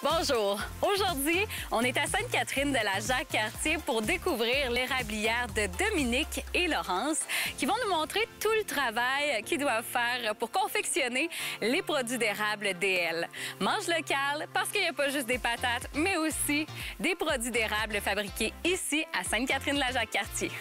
Bonjour. Aujourd'hui, on est à Sainte-Catherine de la Jacques-Cartier pour découvrir l'érablière de Dominique et Laurence qui vont nous montrer tout le travail qu'ils doivent faire pour confectionner les produits d'érable DL. Mange local parce qu'il n'y a pas juste des patates, mais aussi des produits d'érable fabriqués ici à Sainte-Catherine de la Jacques-Cartier.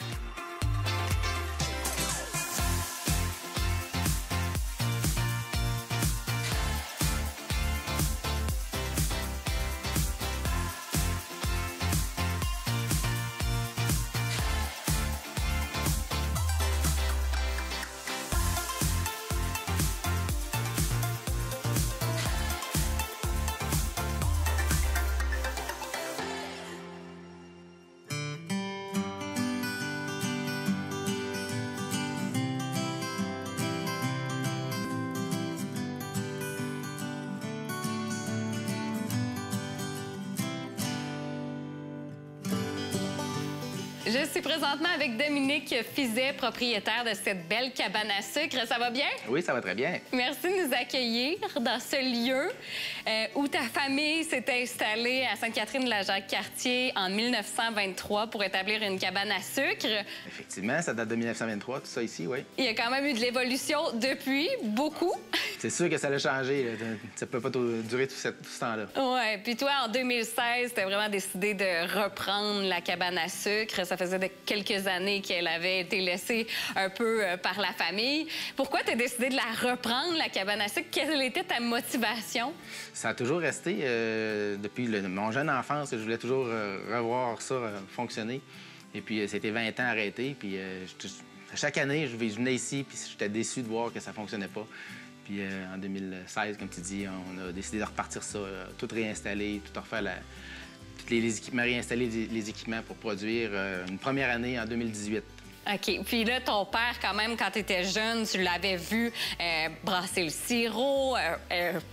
Je suis présentement avec Dominique Fizet, propriétaire de cette belle cabane à sucre. Ça va bien? Oui, ça va très bien. Merci de nous accueillir dans ce lieu où ta famille s'est installée à Sainte-Catherine de la Jacques-Cartier en 1923 pour établir une cabane à sucre. Effectivement, ça date de 1923, tout ça ici, oui. Il y a quand même eu de l'évolution depuis, beaucoup. C'est sûr que ça a changé. Ça peut pas durer tout ce temps-là. Oui, puis toi, en 2016, tu as vraiment décidé de reprendre la cabane à sucre. Ça faisait quelques années qu'elle avait été laissée un peu par la famille. Pourquoi tu as décidé de la reprendre, la cabane à sucre? Quelle était ta motivation? Ça a toujours resté, depuis mon jeune enfance, je voulais toujours revoir ça fonctionner. Et puis, c'était 20 ans arrêté. Puis, chaque année, je venais ici, puis j'étais déçu de voir que ça fonctionnait pas. Puis, en 2016, comme tu dis, on a décidé de repartir ça, tout réinstaller, tout refaire les équipements, réinstaller les équipements pour produire une première année en 2018. OK. Puis là, ton père, quand même, quand tu étais jeune, tu l'avais vu brasser le sirop,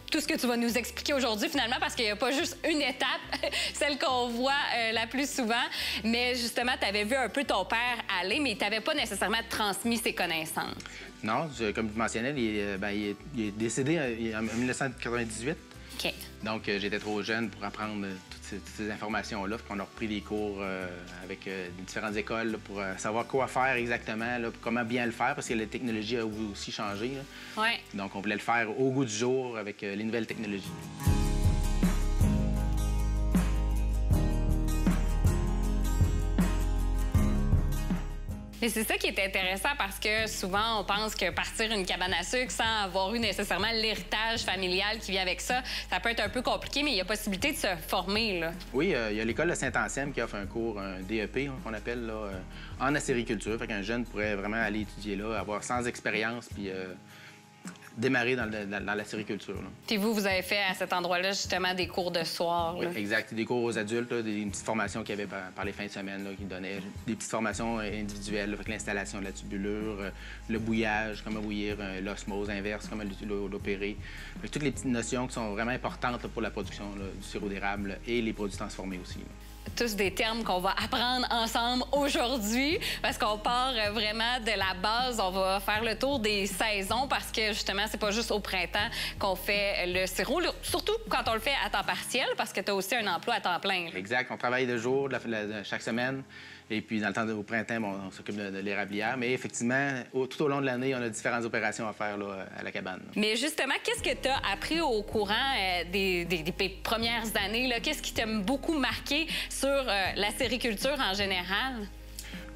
tout ce que tu vas nous expliquer aujourd'hui, finalement, parce qu'il n'y a pas juste une étape, celle qu'on voit la plus souvent, mais justement, tu avais vu un peu ton père aller, mais il t'avait pas nécessairement transmis ses connaissances. Non, comme tu mentionnais, il est décédé en 1998. OK. Donc, j'étais trop jeune pour apprendre toutes ces informations-là. On a repris des cours avec différentes écoles là, pour savoir quoi faire exactement, là, comment bien le faire, parce que la technologie a aussi changé. Là. Ouais. Donc, on voulait le faire au goût du jour avec les nouvelles technologies. Mais c'est ça qui est intéressant parce que souvent, on pense que partir une cabane à sucre sans avoir eu nécessairement l'héritage familial qui vient avec ça, ça peut être un peu compliqué, mais il y a possibilité de se former, là. Oui, il y a l'école de Saint-Anselme qui offre un cours, un DEP, qu'on appelle, là, en acériculture. Fait qu'un jeune pourrait vraiment aller étudier là, avoir sans expérience, puis démarrer dans l'acériculture. Puis vous avez fait à cet endroit-là, justement, des cours de soir. Oui, exact. Des cours aux adultes, là, des petites formations qu'il y avait par les fins de semaine, là, qui donnaient des petites formations individuelles, avec l'installation de la tubulure, le bouillage, comment bouillir, l'osmose inverse, comment l'opérer. Toutes les petites notions qui sont vraiment importantes là, pour la production là, du sirop d'érable et les produits transformés aussi. Là. Tous des termes qu'on va apprendre ensemble aujourd'hui parce qu'on part vraiment de la base. On va faire le tour des saisons parce que, justement, c'est pas juste au printemps qu'on fait le sirop, surtout quand on le fait à temps partiel parce que tu as aussi un emploi à temps plein. Là. Exact. On travaille de jour, chaque semaine. Et puis, dans le temps au printemps, bon, on s'occupe de l'érablière. Mais effectivement, tout au long de l'année, on a différentes opérations à faire là, à la cabane. Là. Mais justement, qu'est-ce que tu as appris au courant des premières années? Qu'est-ce qui t'a beaucoup marqué sur la sériculture en général?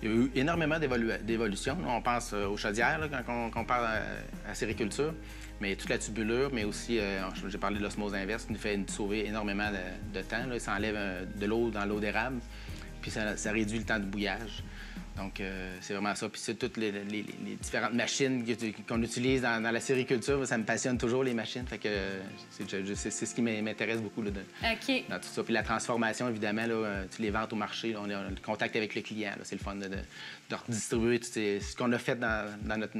Il y a eu énormément d'évolutions. On pense aux chaudières là, quand on parle à sériculture, mais toute la tubulure, mais aussi, j'ai parlé de l'osmose inverse, qui nous fait sauver énormément de temps. Là. Ça enlève de l'eau dans l'eau d'érable. Puis ça réduit le temps de bouillage. Donc, c'est vraiment ça. Puis c'est toutes les différentes machines qu'on utilise dans la sériculture. Ça me passionne toujours, les machines. Fait que c'est ce qui m'intéresse beaucoup là, dans tout ça. Puis la transformation, évidemment, là, les ventes au marché, là, on a le contact avec le client. C'est le fun de redistribuer tout ce qu'on a fait dans notre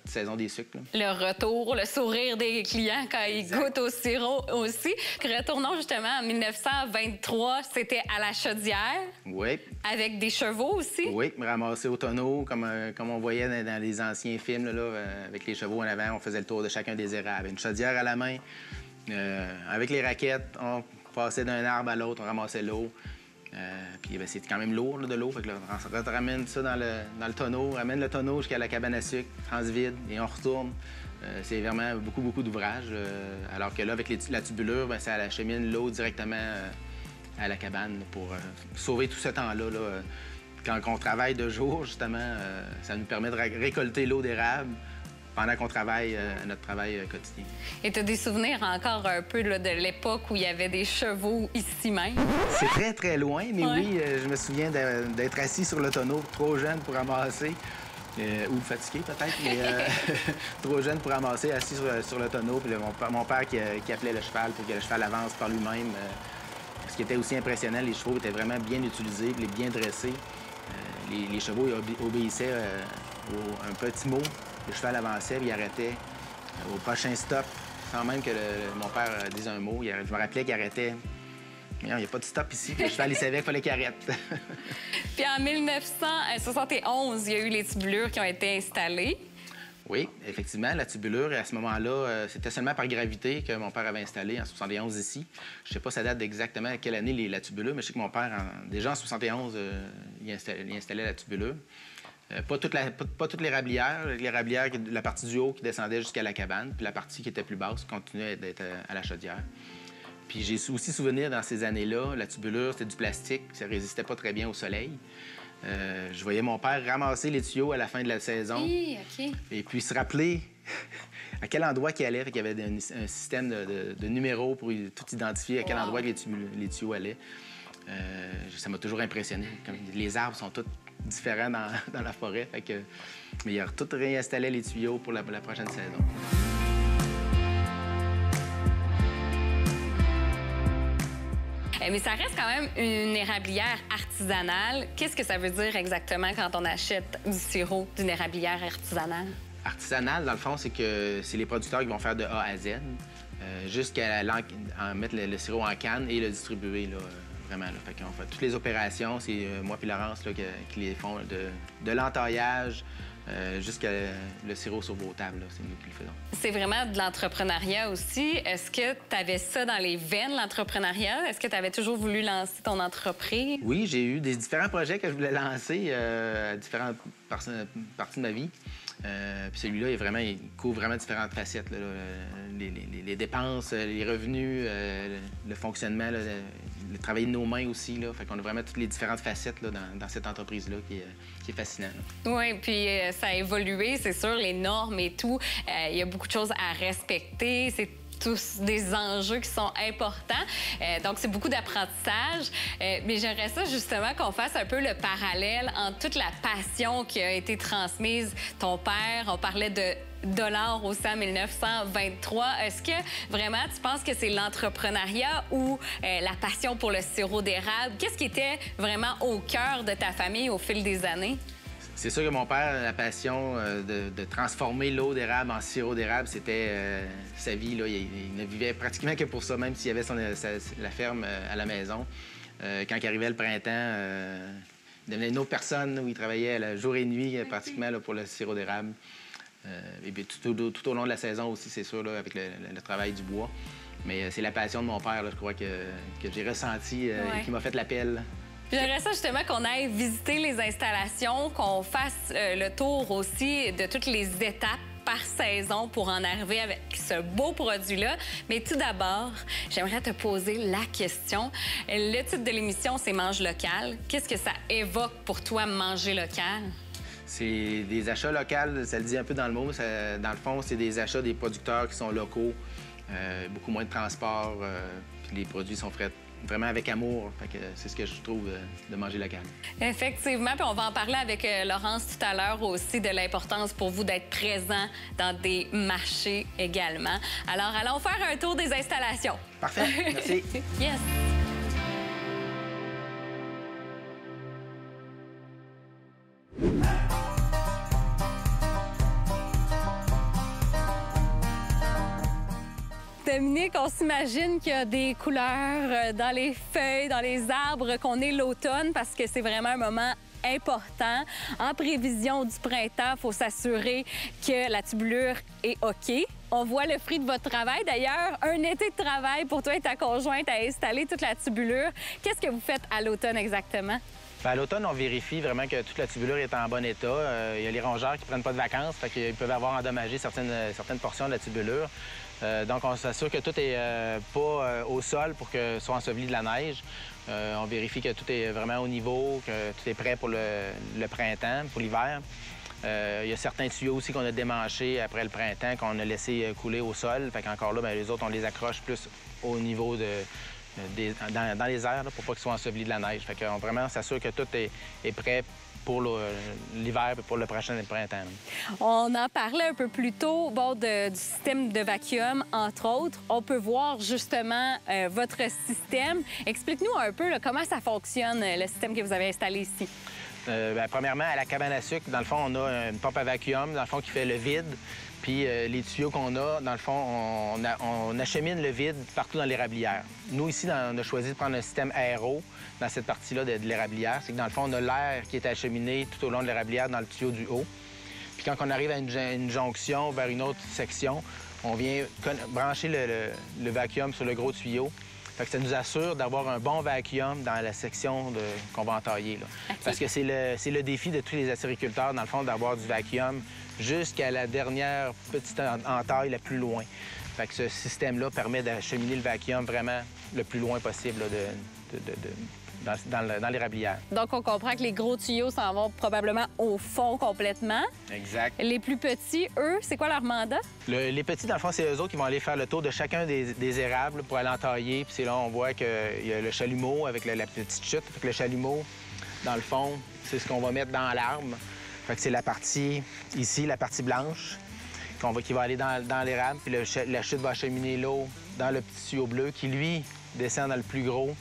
saison des sucres. Là. Le retour, le sourire des clients quand ils goûtent au sirop aussi. Retournons justement en 1923, c'était à la chaudière. Oui. Avec des chevaux aussi. Oui, ramassés au tonneau, comme on voyait dans les anciens films, là, avec les chevaux en avant. On faisait le tour de chacun des érables. Une chaudière à la main. Avec les raquettes, on passait d'un arbre à l'autre, on ramassait l'eau. Puis ben, c'est quand même lourd là, de l'eau. Fait que là, on ramène ça dans le tonneau, ramène le tonneau jusqu'à la cabane à sucre, transvide et on retourne. C'est vraiment beaucoup d'ouvrages. Alors que là, avec la tubulure, ben, ça achemine l'eau directement à la cabane pour sauver tout ce temps-là. Là. Quand on travaille de jour, justement, ça nous permet de récolter l'eau d'érable pendant qu'on travaille notre travail quotidien. Et tu as des souvenirs encore un peu là, de l'époque où il y avait des chevaux ici même? C'est très loin, mais oui, je me souviens d'être assis sur le tonneau, trop jeune pour ramasser, ou fatigué peut-être, mais trop jeune pour ramasser, assis sur le tonneau. Puis mon père qui appelait le cheval pour que le cheval avance par lui-même. Ce qui était aussi impressionnant, les chevaux étaient vraiment bien utilisés, puis bien dressés. Les chevaux obéissaient un petit mot. Le cheval avançait, puis il arrêtait au prochain stop, sans même que mon père dise un mot. Je me rappelais qu'il arrêtait. Il n'y a pas de stop ici. Le cheval, il savait qu'il fallait qu'il arrête. Puis en 1971, il y a eu les tubulures qui ont été installées. Oui, effectivement, la tubulure, à ce moment-là, c'était seulement par gravité que mon père avait installé en 71 ici. Je ne sais pas ça date exactement à quelle année la tubulure, mais je sais que mon père, déjà en 71, il installait la tubulure. Pas toute l'érablière, la partie du haut qui descendait jusqu'à la cabane, puis la partie qui était plus basse continuait d'être à la chaudière. Puis j'ai aussi souvenir dans ces années-là, la tubulure, c'était du plastique, ça résistait pas très bien au soleil. Je voyais mon père ramasser les tuyaux à la fin de la saison. Oui, OK. Et puis se rappeler à quel endroit qu'il allait. Fait qu'il y avait un système de numéros pour tout identifier à quel endroit les tuyaux allaient. Ça m'a toujours impressionné. Les arbres sont tous différents dans la forêt. Fait que... Mais il a tout réinstallé les tuyaux pour la prochaine saison. Mais ça reste quand même une érablière artisanale. Qu'est-ce que ça veut dire exactement quand on achète du sirop d'une érablière artisanale? Artisanale, dans le fond, c'est que c'est les producteurs qui vont faire de A à Z jusqu'à mettre le sirop en canne et le distribuer, là, vraiment. Là. Fait qu'on fait toutes les opérations, c'est moi et Laurence là, qui les font, de l'entaillage jusqu'à le sirop sur vos tables. C'est nous qui le faisons. C'est vraiment de l'entrepreneuriat aussi. Est-ce que tu avais ça dans les veines, l'entrepreneuriat? Est-ce que tu avais toujours voulu lancer ton entreprise? Oui, j'ai eu des différents projets que je voulais lancer à différentes parties de ma vie. Puis celui-là, il couvre vraiment différentes facettes. Là, les dépenses, les revenus, le fonctionnement, là, le travail de nos mains aussi. Là. Fait qu'on a vraiment toutes les différentes facettes là, dans cette entreprise-là qui est fascinante. Oui, puis ça a évolué, c'est sûr, les normes et tout. Il y a beaucoup de choses à respecter. C'est tous des enjeux qui sont importants. Donc, c'est beaucoup d'apprentissage. Mais j'aimerais ça, justement, qu'on fasse un peu le parallèle entre toute la passion qui a été transmise. Ton père, on parlait de dollars aussi en 1923. Est-ce que vraiment tu penses que c'est l'entrepreneuriat ou la passion pour le sirop d'érable? Qu'est-ce qui était vraiment au cœur de ta famille au fil des années? C'est sûr que mon père, la passion de transformer l'eau d'érable en sirop d'érable, c'était sa vie. Là. Il ne vivait pratiquement que pour ça, même s'il avait la ferme à la maison. Quand il arrivait le printemps, il devenait une autre personne où il travaillait jour et nuit pratiquement là, pour le sirop d'érable. Et puis tout au long de la saison aussi, c'est sûr, là, avec le travail du bois. Mais c'est la passion de mon père, là, je crois, que j'ai ressenti et qui m'a fait l'appel. J'aimerais ça justement qu'on aille visiter les installations, qu'on fasse le tour aussi de toutes les étapes par saison pour en arriver avec ce beau produit-là. Mais tout d'abord, j'aimerais te poser la question. Le titre de l'émission, c'est « Mange local ». Qu'est-ce que ça évoque pour toi, manger local? C'est des achats locaux, ça le dit un peu dans le mot. Dans le fond, c'est des achats des producteurs qui sont locaux, beaucoup moins de transport, puis les produits sont faits vraiment avec amour. Fait que c'est ce que je trouve de manger local. Effectivement, puis on va en parler avec Laurence tout à l'heure aussi de l'importance pour vous d'être présent dans des marchés également. Alors, allons faire un tour des installations. Parfait, merci. Yes. Dominique, on s'imagine qu'il y a des couleurs dans les feuilles, dans les arbres, qu'on est l'automne parce que c'est vraiment un moment important. En prévision du printemps, il faut s'assurer que la tubulure est OK. on voit le fruit de votre travail. D'ailleurs, un été de travail pour toi et ta conjointe à installer toute la tubulure. Qu'est-ce que vous faites à l'automne exactement? Bien, à l'automne, on vérifie vraiment que toute la tubulure est en bon état. Il y a les rongeurs qui ne prennent pas de vacances, fait qu'ils peuvent avoir endommagé certaines portions de la tubulure. Donc, on s'assure que tout est pas au sol pour que ce soit enseveli de la neige. On vérifie que tout est vraiment au niveau, que tout est prêt pour le printemps, pour l'hiver. Il y a certains tuyaux aussi qu'on a démanchés après le printemps, qu'on a laissé couler au sol. Fait qu'encore là, bien, les autres, on les accroche plus au niveau dans les airs là, pour pas qu'ils soient ensevelis de la neige. Fait qu'on vraiment s'assure que tout est prêt pour l'hiver et pour le prochain printemps. On en parlait un peu plus tôt du système de vacuum, entre autres. On peut voir justement votre système. Explique-nous un peu là, comment ça fonctionne, le système que vous avez installé ici. Bien, premièrement, à la cabane à sucre, dans le fond, on a une pompe à vacuum, dans le fond, qui fait le vide. Puis les tuyaux qu'on a, dans le fond, on achemine le vide partout dans l'érablière. Nous, ici, on a choisi de prendre un système aéro dans cette partie-là de l'érablière. C'est que, dans le fond, on a l'air qui est acheminé tout au long de l'érablière dans le tuyau du haut. Puis quand on arrive à une jonction vers une autre section, on vient brancher le vacuum sur le gros tuyau. Fait que ça nous assure d'avoir un bon vacuum dans la section qu'on va entailler. Là. Okay. Parce que c'est le défi de tous les acériculteurs, dans le fond, d'avoir du vacuum jusqu'à la dernière petite entaille la plus loin. Fait que ce système-là permet d'acheminer le vacuum vraiment le plus loin possible là, dans l'érablière. Donc, on comprend que les gros tuyaux s'en vont probablement au fond complètement. Exact. Les plus petits, eux, c'est quoi leur mandat? Les petits, dans le fond, c'est eux autres qui vont aller faire le tour de chacun des érables pour aller entailler. Puis c'est là on voit qu'il y a le chalumeau avec la petite chute. Fait que le chalumeau, dans le fond, c'est ce qu'on va mettre dans l'arbre. Fait que c'est la partie, ici, la partie blanche, qui va aller dans l'érable. Puis la chute va acheminer l'eau dans le petit tuyau bleu qui, lui, descend dans le plus gros.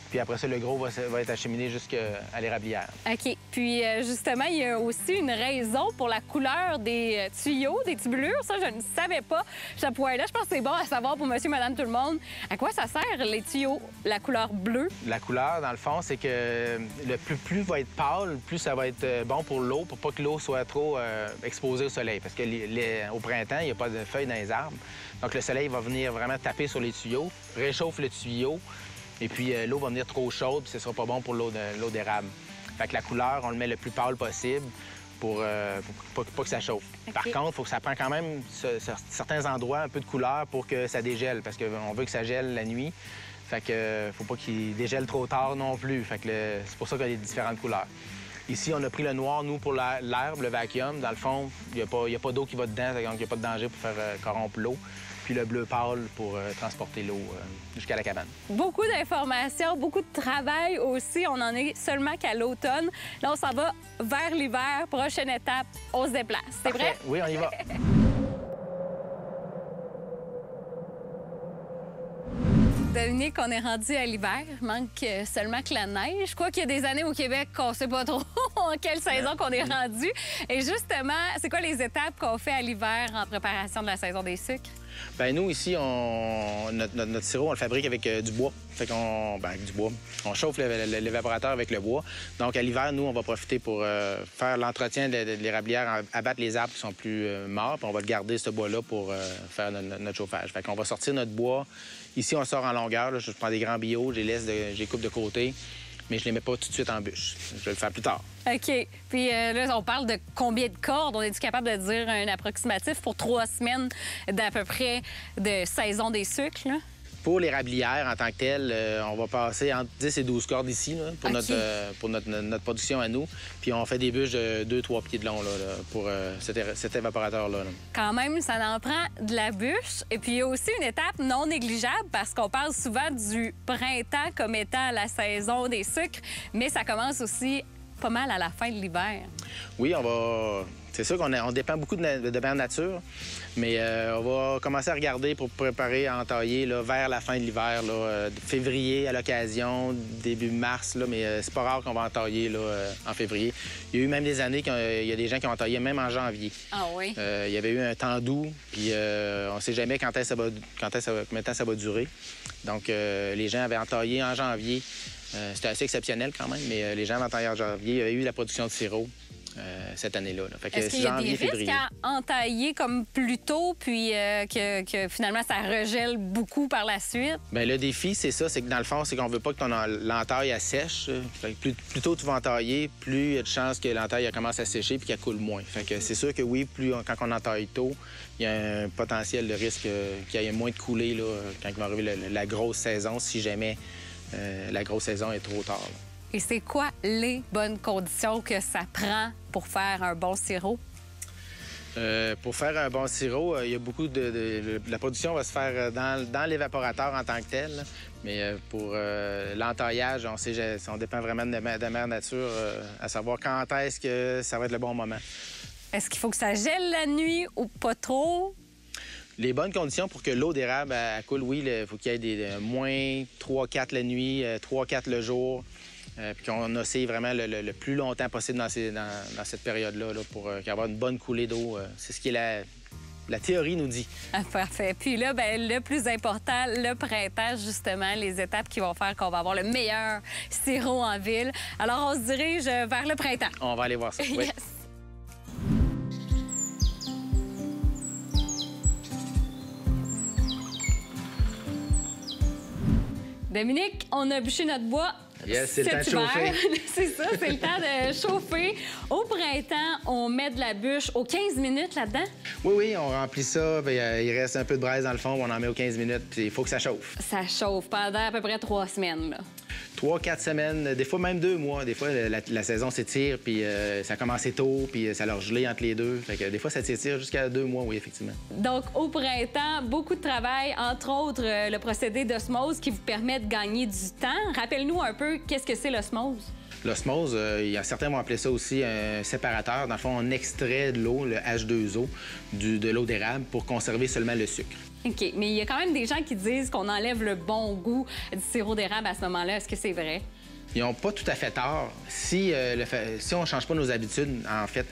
Puis après ça, le gros va être acheminé jusqu'à l'érablière. OK. Puis justement, il y a aussi une raison pour la couleur des tuyaux, des tubulures. Ça, je ne savais pas. Ce point-là, je pense que c'est bon à savoir pour monsieur, madame, tout le monde. À quoi ça sert, les tuyaux, la couleur bleue? La couleur, dans le fond, c'est que le plus va être pâle, plus ça va être bon pour l'eau, pour pas que l'eau soit trop exposée au soleil. Parce que au printemps, il n'y a pas de feuilles dans les arbres. Donc le soleil va venir vraiment taper sur les tuyaux, réchauffe le tuyau. Et puis, l'eau va venir trop chaude, puis ce sera pas bon pour l'eau d'érable. Fait que la couleur, on le met le plus pâle possible pour pas que ça chauffe. Okay. Par contre, il faut que ça prenne quand même certains endroits un peu de couleur pour que ça dégèle, parce qu'on veut que ça gèle la nuit. Fait que faut pas qu'il dégèle trop tard non plus. Fait que c'est pour ça qu'il y a des différentes couleurs. Ici, on a pris le noir, nous, pour l'herbe, le vacuum. Dans le fond, il n'y a pas d'eau qui va dedans, donc il n'y a pas de danger pour faire corrompre l'eau. Puis le bleu pâle pour transporter l'eau jusqu'à la cabane. Beaucoup d'informations, beaucoup de travail aussi. On en est seulement qu'à l'automne. Là, on s'en va vers l'hiver. Prochaine étape, on se déplace. C'est vrai? Oui, on y va. Dominique, on est rendu à l'hiver. Il manque seulement que la neige. Je crois qu'il y a des années au Québec qu'on ne sait pas trop en quelle saison qu'on est rendu. Et justement, c'est quoi les étapes qu'on fait à l'hiver en préparation de la saison des sucres? Bien, nous, ici, notre sirop, on le fabrique avec du bois. Fait qu'on... Bien, avec du bois. On chauffe l'évaporateur avec le bois. Donc, à l'hiver, nous, on va profiter pour faire l'entretien de l'érablière, abattre les arbres qui sont plus morts, puis on va le garder, ce bois-là, pour faire notre chauffage. Fait qu'on va sortir notre bois. Ici, on sort en longueur. Là. Je prends des grands billots, je les coupe de côté, mais je les mets pas tout de suite en bûche. Je vais le faire plus tard. OK. Puis là, on parle de combien de cordes? On est-tu capable de dire un approximatif pour 3 semaines d'à peu près de saison des sucres, là? Pour l'érablière en tant que telle, on va passer entre 10 et 12 cordes ici là, pour, notre production à nous. Puis on fait des bûches de 2-3 pieds de long là, pour cet évaporateur-là. Là. Quand même, ça en prend de la bûche. Et puis il y a aussi une étape non négligeable parce qu'on parle souvent du printemps comme étant la saison des sucres, mais ça commence aussi pas mal à la fin de l'hiver. Oui, on va... C'est sûr qu'on dépend beaucoup de Mère Nature, mais on va commencer à regarder pour préparer à entailler là, vers la fin de l'hiver, février à l'occasion, début mars, là, mais c'est pas rare qu'on va entailler là, en février. Il y a eu même des années qu'il y a des gens qui ont entaillé même en janvier. Ah oui? Il y avait eu un temps doux, puis on sait jamais combien de temps ça va durer. Donc, les gens avaient entaillé en janvier. C'était assez exceptionnel quand même, mais les gens avaient entaillé en janvier. Il y avait eu la production de sirop. cette année-là. Est-ce qu'il y a des risques à entailler comme plus tôt, puis que finalement, ça regèle beaucoup par la suite? Bien, le défi, c'est ça, c'est que dans le fond, c'est qu'on veut pas que l'entaille, elle sèche. Plus tôt tu vas entailler, plus il y a de chances que l'entaille commence à sécher puis qu'elle coule moins. Fait que c'est sûr que oui, quand on entaille tôt, il y a un potentiel de risque qu'il y ait moins de coulées là, quand il va arriver la grosse saison, si jamais la grosse saison est trop tard. Là. Et c'est quoi les bonnes conditions que ça prend pour faire un bon sirop? Pour faire un bon sirop, il y a beaucoup la production va se faire dans l'évaporateur en tant que tel. Là. Mais pour l'entaillage, on dépend vraiment de Mère Nature, à savoir quand est-ce que ça va être le bon moment. Est-ce qu'il faut que ça gèle la nuit ou pas trop? Les bonnes conditions pour que l'eau d'érable coule, oui, il faut qu'il y ait des moins 3-4 la nuit, 3-4 le jour. Puis qu'on oscille vraiment le plus longtemps possible dans cette période-là là, pour avoir une bonne coulée d'eau. C'est ce qui est la théorie nous dit. Ah, parfait. Puis là, bien, le plus important, le printemps, justement, les étapes qui vont faire qu'on va avoir le meilleur sirop en ville. Alors, on se dirige vers le printemps. On va aller voir ça. Oui. Yes. Dominique, on a bûché notre bois. Yes, c'est le temps de chauffer. C'est ça, c'est le temps de chauffer. Au printemps, on met de la bûche aux 15 minutes là-dedans? Oui, on remplit ça. Bien, il reste un peu de braise dans le fond, on en met aux 15 minutes, puis il faut que ça chauffe. Ça chauffe pendant à peu près 3 semaines, là. 3-4 semaines, des fois même 2 mois. Des fois, la saison s'étire, puis ça a commencé tôt, puis ça leur gelé entre les deux. Fait que des fois, ça s'étire jusqu'à 2 mois, oui, effectivement. Donc, au printemps, beaucoup de travail, entre autres le procédé d'osmose qui vous permet de gagner du temps. Rappelle-nous un peu, qu'est-ce que c'est l'osmose? L'osmose, il y a certains vont appeler ça aussi un séparateur. Dans le fond, on extrait de l'eau, le H2O, de l'eau d'érable pour conserver seulement le sucre. OK, mais il y a quand même des gens qui disent qu'on enlève le bon goût du sirop d'érable à ce moment-là. Est-ce que c'est vrai? Ils n'ont pas tout à fait tort. Si on ne change pas nos habitudes, en fait,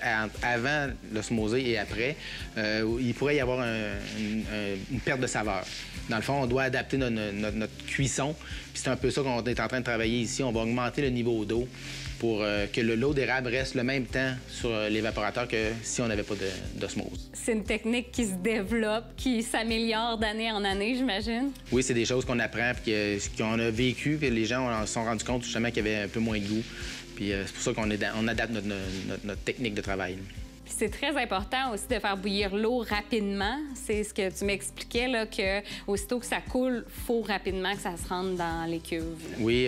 avant l'osmosé et après, il pourrait y avoir une perte de saveur. Dans le fond, on doit adapter notre cuisson. Puis c'est un peu ça qu'on est en train de travailler ici. On va augmenter le niveau d'eau pour que l'eau d'érable reste le même temps sur l'évaporateur que si on n'avait pas d'osmose. C'est une technique qui se développe, qui s'améliore d'année en année, j'imagine? Oui, c'est des choses qu'on apprend puis qu'on a vécu, puis les gens se sont rendus compte justement qu'il y avait un peu moins de goût. Puis c'est pour ça qu'on adapte notre technique de travail. C'est très important aussi de faire bouillir l'eau rapidement. C'est ce que tu m'expliquais, là, que aussitôt que ça coule, il faut rapidement que ça se rende dans les cuves. Là. Oui,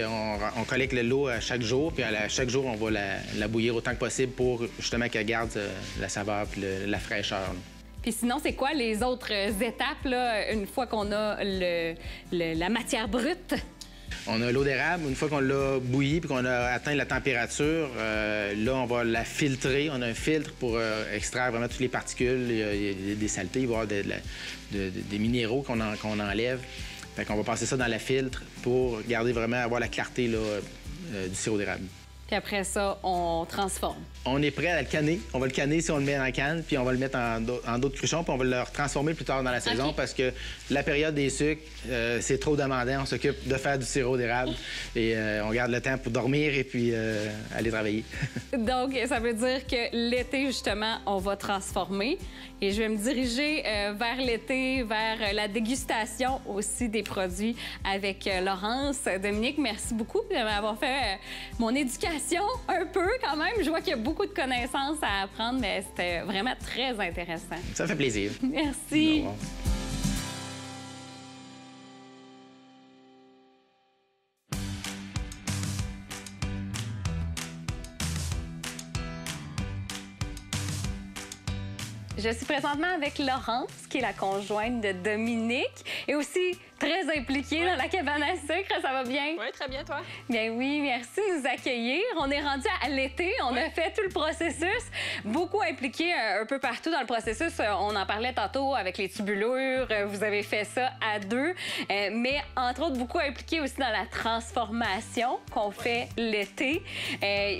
on collecte l'eau à chaque jour, puis à chaque jour, on va la bouillir autant que possible pour justement qu'elle garde la saveur et la fraîcheur. Là. Puis sinon, c'est quoi les autres étapes, là, une fois qu'on a la matière brute? On a l'eau d'érable. Une fois qu'on l'a bouillie puis qu'on a atteint la température, là, on va la filtrer. On a un filtre pour extraire vraiment toutes les particules. Il y a des saletés, il va y avoir des minéraux qu'on enlève. Fait qu'on va passer ça dans la filtre pour garder vraiment, avoir la clarté là, du sirop d'érable. Puis après ça, on transforme. On est prêt à le canner. On va le canner si on le met dans la canne, puis on va le mettre en d'autres cruchons, puis on va le transformer plus tard dans la saison parce que la période des sucres, c'est trop demandant. On s'occupe de faire du sirop d'érable et on garde le temps pour dormir et puis aller travailler. Donc, ça veut dire que l'été, justement, on va transformer. Et je vais me diriger vers l'été, vers la dégustation aussi des produits avec Laurence. Dominique, merci beaucoup de m'avoir fait mon éducation un peu quand même. Je vois qu'il y a beaucoup de connaissances à apprendre, mais c'était vraiment très intéressant. Ça fait plaisir. Merci. Je suis présentement avec Laurence, qui est la conjointe de Dominique, et aussi très impliquée dans la cabane à sucre. Ça va bien? Oui, très bien, toi? Bien oui, merci de nous accueillir. On est rendu à l'été, on a fait tout le processus, beaucoup impliqué un peu partout dans le processus. On en parlait tantôt avec les tubulures, vous avez fait ça à 2, mais entre autres beaucoup impliqué aussi dans la transformation qu'on fait l'été.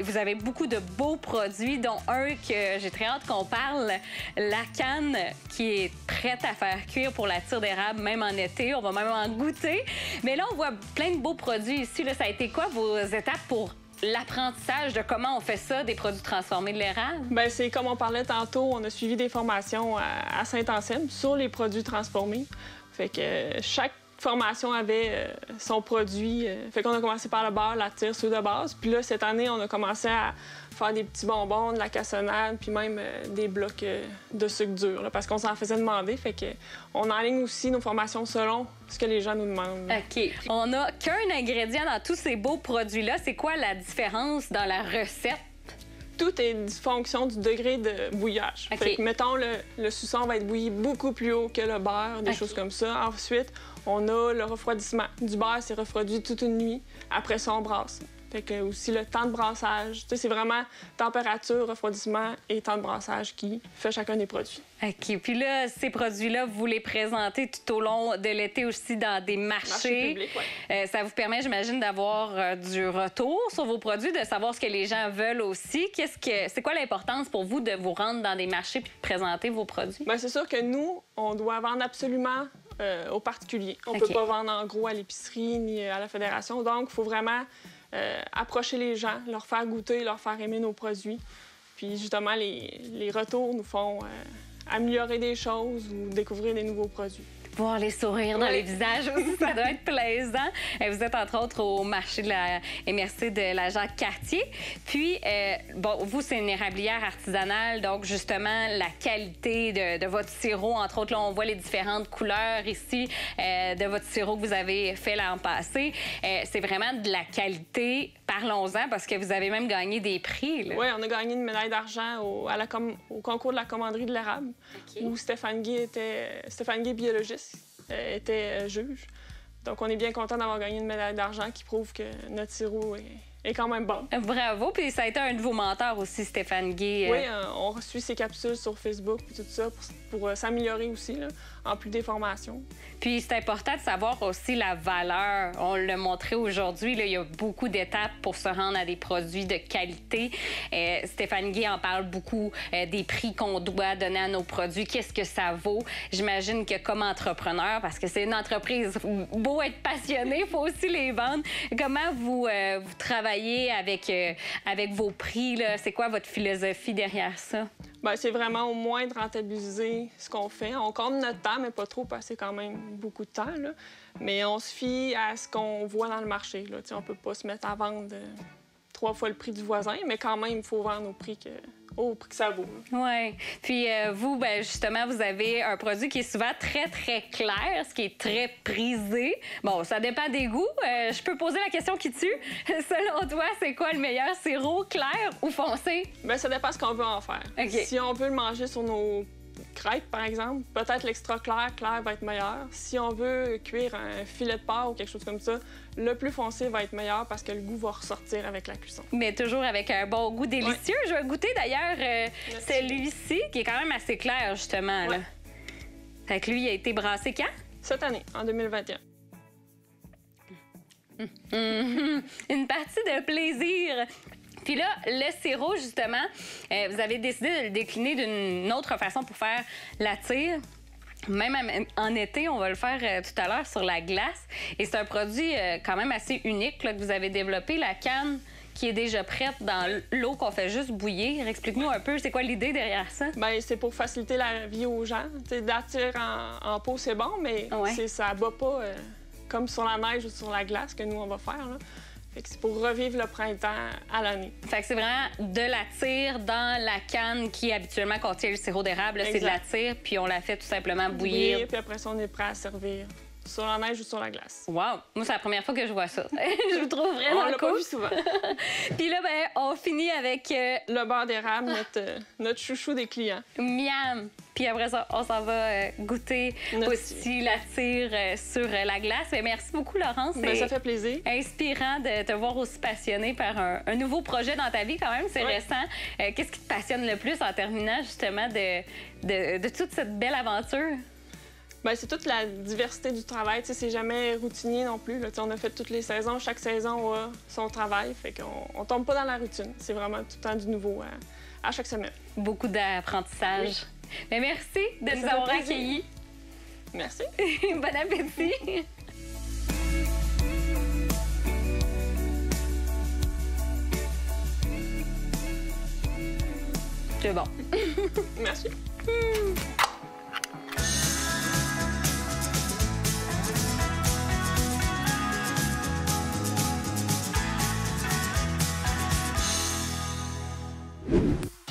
Vous avez beaucoup de beaux produits, dont un que j'ai très hâte qu'on parle, la canne qui est prête à faire cuire pour la tire d'érable, même en été. On va même en goûter. Mais là, on voit plein de beaux produits ici. Là, ça a été quoi vos étapes pour l'apprentissage de comment on fait ça, des produits transformés de l'érable? Bien, c'est comme on parlait tantôt, on a suivi des formations à Saint-Anselme sur les produits transformés. Fait que chaque formation avait son produit. Fait qu'on a commencé par le beurre, la tire, ceux de base. Puis là, cette année, on a commencé à faire des petits bonbons, de la cassonade, puis même des blocs de sucre dur, là, parce qu'on s'en faisait demander. Fait qu'on enligne aussi nos formations selon ce que les gens nous demandent. OK. On n'a qu'un ingrédient dans tous ces beaux produits-là. C'est quoi la différence dans la recette? Tout est fonction du degré de bouillage. Okay. Fait que, mettons, le suçon va être bouilli beaucoup plus haut que le beurre, des choses comme ça. Ensuite, on a le refroidissement. Du beurre, c'est refroidi toute une nuit. Après ça, on brasse. Fait que aussi le temps de brassage. C'est vraiment température, refroidissement et temps de brassage qui fait chacun des produits. OK. Puis là, ces produits-là, vous les présentez tout au long de l'été aussi dans des marchés. Publics, ouais. Ça vous permet, j'imagine, d'avoir du retour sur vos produits, de savoir ce que les gens veulent aussi. C'est quoi l'importance pour vous de vous rendre dans des marchés puis de présenter vos produits? Bien, c'est sûr que nous, on doit vendre absolument aux particuliers. On ne peut pas vendre en gros à l'épicerie ni à la fédération. Donc, il faut vraiment approcher les gens, leur faire goûter, leur faire aimer nos produits. Puis justement, les retours nous font améliorer des choses ou découvrir des nouveaux produits. Voir les sourires dans les visages aussi, ça doit être plaisant. Vous êtes entre autres au marché de la MRC de la Jacques-Cartier. Puis, bon, vous, c'est une érablière artisanale, donc justement, la qualité de votre sirop, entre autres, là, on voit les différentes couleurs ici de votre sirop que vous avez fait l'an passé. C'est vraiment de la qualité. Parlons-en, parce que vous avez même gagné des prix. Oui, on a gagné une médaille d'argent au concours de la commanderie de l'érable, où Stéphane Guy, biologiste, était juge. Donc, on est bien content d'avoir gagné une médaille d'argent qui prouve que notre sirop est quand même bon. Bravo! Puis ça a été un de vos mentors aussi, Stéphane Guy. Oui, on suit ses capsules sur Facebook et tout ça pour s'améliorer aussi, là, en plus des formations. Puis c'est important de savoir aussi la valeur. On l'a montré aujourd'hui, là, il y a beaucoup d'étapes pour se rendre à des produits de qualité. Stéphane Guy en parle beaucoup des prix qu'on doit donner à nos produits. Qu'est-ce que ça vaut? J'imagine que comme entrepreneur, parce que c'est une entreprise, beau être passionné, il faut aussi les vendre. Comment vous travaillez avec vos prix? C'est quoi votre philosophie derrière ça? Bien, c'est vraiment au moins de rentabiliser ce qu'on fait. On compte notre temps, mais pas trop, parce que c'est quand même beaucoup de temps, là. Mais on se fie à ce qu'on voit dans le marché, là. On peut pas se mettre à vendre 3 fois le prix du voisin, mais quand même, il faut vendre au prix que ça vaut. Oui. Puis vous, ben, justement, vous avez un produit qui est souvent très, très clair, ce qui est très prisé. Bon, ça dépend des goûts. Je peux poser la question qui tue. Selon toi, c'est quoi le meilleur sirop, clair ou foncé? Bien, ça dépend ce qu'on veut en faire. Okay. Si on veut le manger sur nos crêpes, par exemple, peut-être l'extra clair va être meilleur. Si on veut cuire un filet de porc ou quelque chose comme ça, le plus foncé va être meilleur parce que le goût va ressortir avec la cuisson. Mais toujours avec un bon goût délicieux. Ouais. Je vais goûter d'ailleurs celui-ci, qui est quand même assez clair, justement. Ouais. Là. Fait que lui, il a été brassé quand? Cette année, en 2021. Une partie de plaisir. Puis là, le sirop, justement, vous avez décidé de le décliner d'une autre façon pour faire la tire. Même en été, on va le faire tout à l'heure sur la glace. Et c'est un produit quand même assez unique là, que vous avez développé, la canne qui est déjà prête dans l'eau qu'on fait juste bouillir. Explique-nous un peu, c'est quoi l'idée derrière ça? Bien, c'est pour faciliter la vie aux gens. De la tire en pot, c'est bon, mais ça ne bat pas comme sur la neige ou sur la glace que nous, on va faire, là. C'est pour revivre le printemps à l'année. Fait que c'est vraiment de la tire dans la canne qui habituellement contient le sirop d'érable. C'est de la tire, puis on la fait tout simplement bouillir. Puis après ça, on est prêt à servir sur la neige ou sur la glace. Wow! Moi, c'est la première fois que je vois ça. Je vous trouve vraiment cool. On l'a pas vu souvent. Puis là, ben, on finit avec... le beurre d'érable, notre chouchou des clients. Miam! Puis après ça, on s'en va goûter aussi la tire sur la glace. Mais merci beaucoup, Laurence. Bien, ça fait plaisir. Inspirant de te voir aussi passionnée par un nouveau projet dans ta vie, quand même. C'est récent. Qu'est-ce qui te passionne le plus en terminant, justement, de toute cette belle aventure? Bien, c'est toute la diversité du travail. C'est jamais routinier non plus. Là. On a fait toutes les saisons. Chaque saison a son travail. Fait qu'on tombe pas dans la routine. C'est vraiment tout le temps du nouveau à chaque semaine. Beaucoup d'apprentissage. Oui. Mais merci de nous avoir accueillis. Merci. Bon appétit. C'est bon. Merci.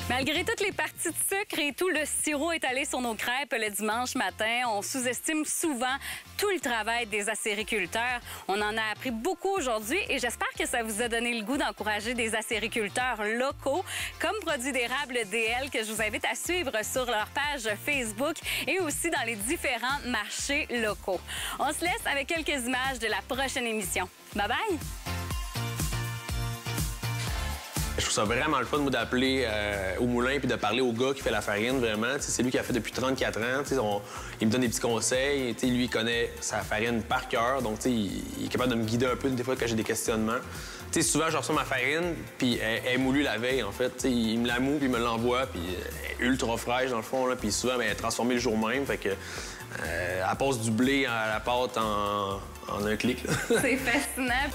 Malgré toutes les parties de sucre et tout le sirop étalé sur nos crêpes le dimanche matin, on sous-estime souvent tout le travail des acériculteurs. On en a appris beaucoup aujourd'hui et j'espère que ça vous a donné le goût d'encourager des acériculteurs locaux comme Produits d'érable DL que je vous invite à suivre sur leur page Facebook et aussi dans les différents marchés locaux. On se laisse avec quelques images de la prochaine émission. Bye bye! Je trouve ça vraiment le fun, moi, d'appeler au moulin puis de parler au gars qui fait la farine, vraiment. C'est lui qui a fait depuis 34 ans. Il me donne des petits conseils. Lui, il connaît sa farine par cœur. Donc, il est capable de me guider un peu des fois quand j'ai des questionnements. Souvent, je reçois ma farine, puis elle est moulue la veille, en fait. Il me la moue, puis il me l'envoie, puis elle est ultra fraîche, dans le fond. Puis souvent, elle est transformée le jour même. Fait que, elle passe du blé à la pâte en un clic. C'est fascinant.